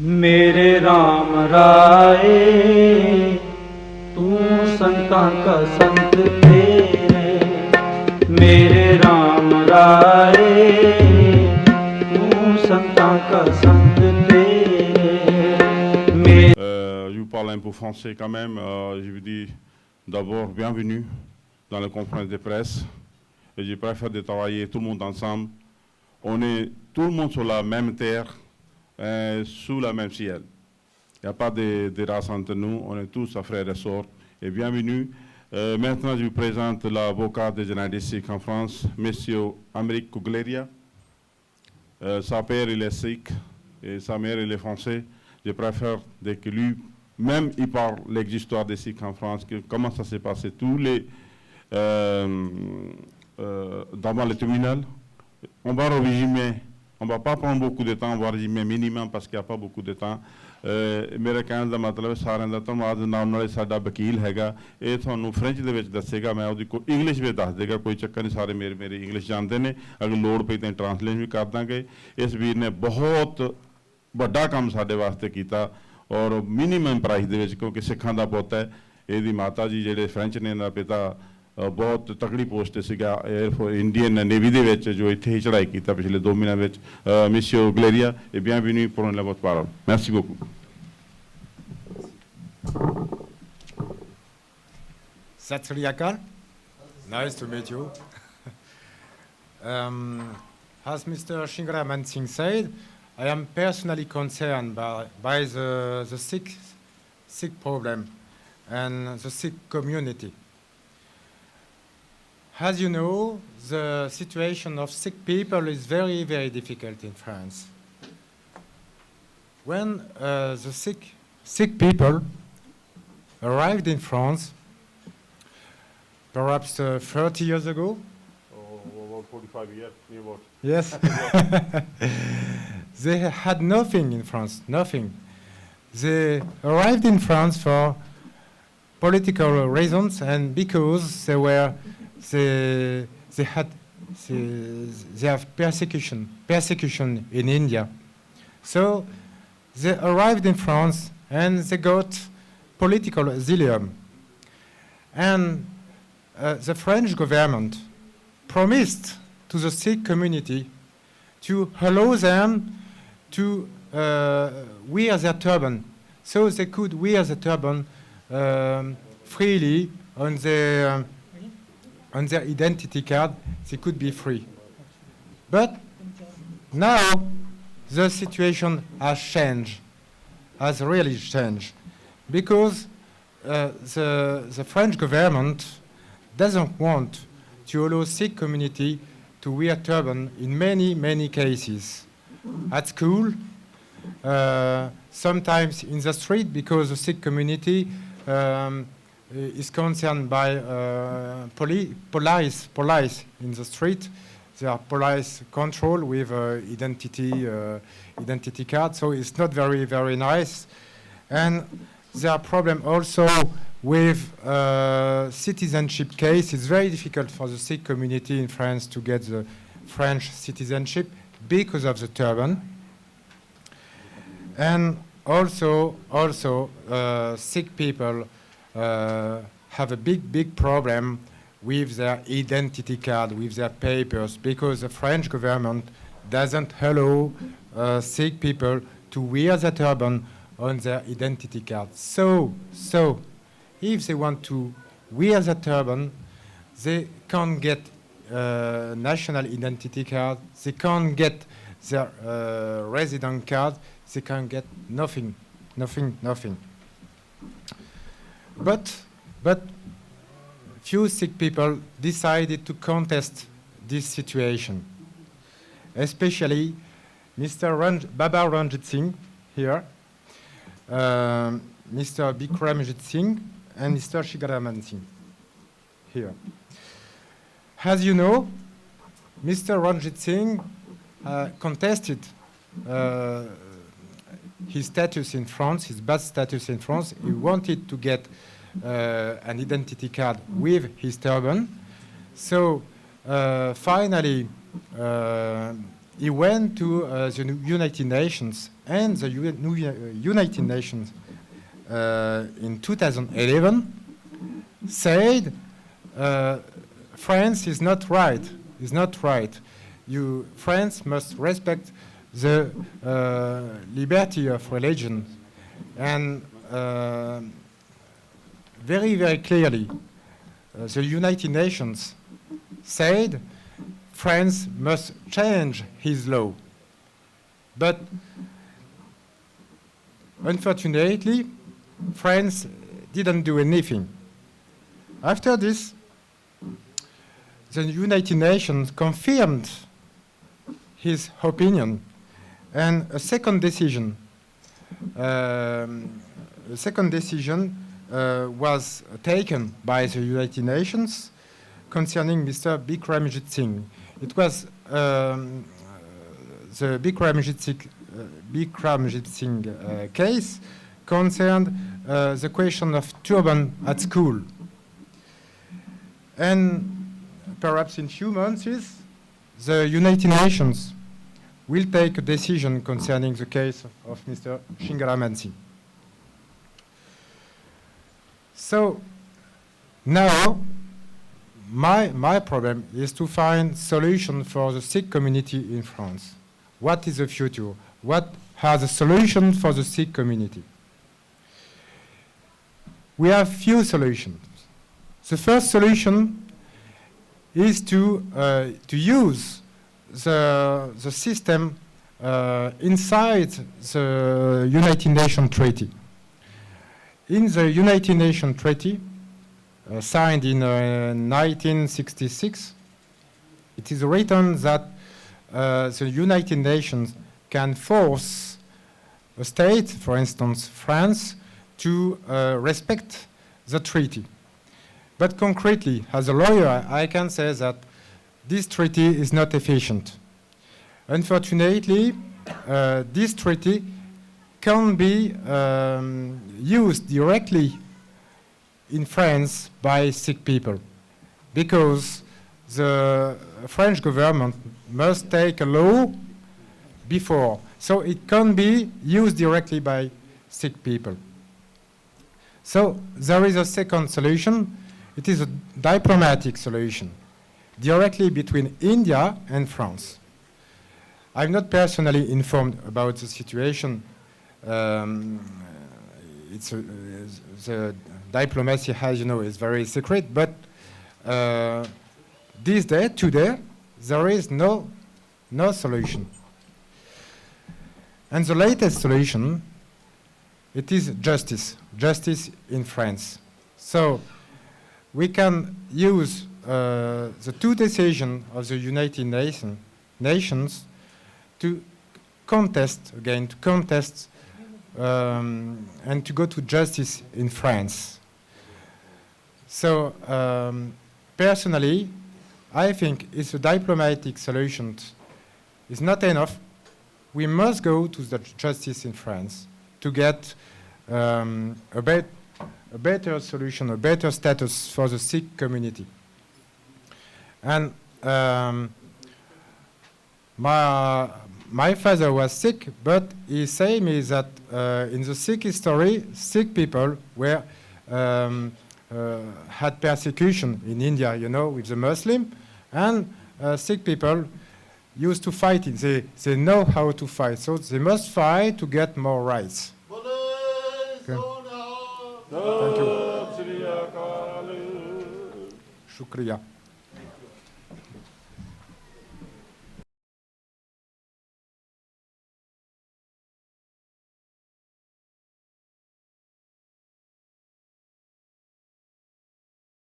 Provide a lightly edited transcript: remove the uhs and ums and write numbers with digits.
मेरे राम राए तू संतां का संत तेरे, मेरे राम राए तू संतां का संत तेरे। Je vous parle un peu français quand même. Je vous dis d'abord bienvenue dans la conférence de presse. Et je préfère de travailler tout le monde ensemble. On est tout le monde sur la même terre, sous la même ciel. Il n'y a pas de race entre nous, on est tous frères et sœurs. Et bienvenue. Maintenant, je vous présente l'avocat des journalistes Sikhs en France, M. Amérique Gurdial. Sa père, il est Sikh et sa mère, il est français. Je préfère que lui, même il parle l'histoire des Sikhs en France, comment ça s'est passé, tous les dans le tribunal. On va résumer, on ne va pas prendre beaucoup de temps, on va résumer minimum parce qu'il n'y a pas beaucoup de temps. मेरा कहने का मतलब सारे का धन्यवाद नाम नाल साडा वकील हैगा ये थानू फ्रेंच दे विच दसेगा मैं उहदी को इंग्लिश में दस देगा कोई चक्कर नहीं सारे मेरे इंग्लिश जानते हैं अगर लोड़ पई तां ट्रांसलेशन भी कर दांगे इस वीर ने बहुत वड्डा काम साडे वास्ते कीता और मिनीमम प्राइस दे विच क्योंकि सिखां दा पुत्त है ਇਹਦੀ ਮਾਤਾ ਜੀ ਜਿਹੜੇ ਫ੍ਰੈਂਚ ਨੇ ਦਾ ਪਿਤਾ ਬਹੁਤ ਤਕੜੀ ਪੋਸਟ ਤੇ ਸੀਗਾ 에ਅਰਫੋਰਸ ਇੰਡੀਅਨ ਨੇਵੀ ਦੇ ਵਿੱਚ ਜੋ ਇੱਥੇ ਹੀ ਚੜ੍ਹਾਈ ਕੀਤਾ ਪਿਛਲੇ 2 ਮਹੀਨਿਆਂ ਵਿੱਚ ਮਿਸਿਓ ਗਲੇਰੀਆ et bienvenue pour la votre parole. Merci beaucoup. SAT KARTAR, nice to meet you. As Mr. Simrandeep Singh said, I am personally concerned by the Sikh problem and the Sikh community. As you know, the situation of Sikh people is very, very difficult in France. When the Sikh people arrived in France, perhaps 30 years ago. About 45 years. Yes. They had nothing in France, nothing. They arrived in France for political reasons and because they have persecution in India. So they arrived in France and they got political asylum. And the French government promised to the Sikh community to allow them to wear their turban, so they could wear the turban freely on their identity card. They could be free. But now the situation has changed, has really changed, because the French government doesn't want to allow Sikh community to wear turban in many, many cases. At school, sometimes in the street, because the Sikh community is concerned by police in the street. There are police control with identity card, so it's not very, very nice. And there are problems also with citizenship case. It's very difficult for the Sikh community in France to get the French citizenship because of the turban. And also Sikh people have a big problem with their identity card, with their papers, because the French government doesn't allow Sikh people to wear the turban on their identity card. So if they want to wear the turban, they can't get national identity card, they can't get their resident card, they can't get nothing. But few Sikh people decided to contest this situation, especially Mr. Baba Ranjit Singh here, Mr. Bikramjit Singh, and Mr. Simrandeep Singh here. As you know, Mr. Ranjit Singh contested his status in France, his birth status in France. He wanted to get an identity card with his turban. So finally, he went to the United Nations, and the United Nations in 2011 said France is not right. France must respect the liberty of religion, and very, very clearly, the United Nations said France must change his law. But unfortunately, France didn't do anything. After this, the United Nations confirmed his opinion, and a second decision was taken by the United Nations concerning Mr. Bikramjit Singh. It was the Bikramjit Singh case concerned the question of turban at school. And perhaps in few months, the United Nations will take a decision concerning the case of Mr. Shingaramansi. So now my problem is to find solution for the Sikh community in France. What is the future? What are the solutions for the Sikh community? We have few solutions. The first solution is to use the system inside the United Nations Treaty. In the United Nations Treaty, signed in 1966, it is written that the United Nations can force a state, for instance France, to respect the treaty. But concretely, as a lawyer, I can say that this treaty is not efficient. Unfortunately, this treaty can be used directly in France by Sikh people, because the French government must take a law before, so it can be used directly by Sikh people. So there is a second solution. It is a diplomatic solution, directly between India and France. I'm not personally informed about the situation. The diplomacy, as you know, is very secret, but today, there is no solution. And the latest solution, it is justice in France. So we can use the two decisions of the United Nations to contest and to go to justice in France. So personally, I think it's a diplomatic solution is not enough. We must go to the justice in France to get a better solution, a better status for the Sikh community. And my father was Sikh, but he said me that in the Sikh history, Sikh people were had persecution in India, you know, with the Muslim, and Sikh people used to fight it. They know how to fight, so they must fight to get more rights. Okay. Thank you. Shukriya.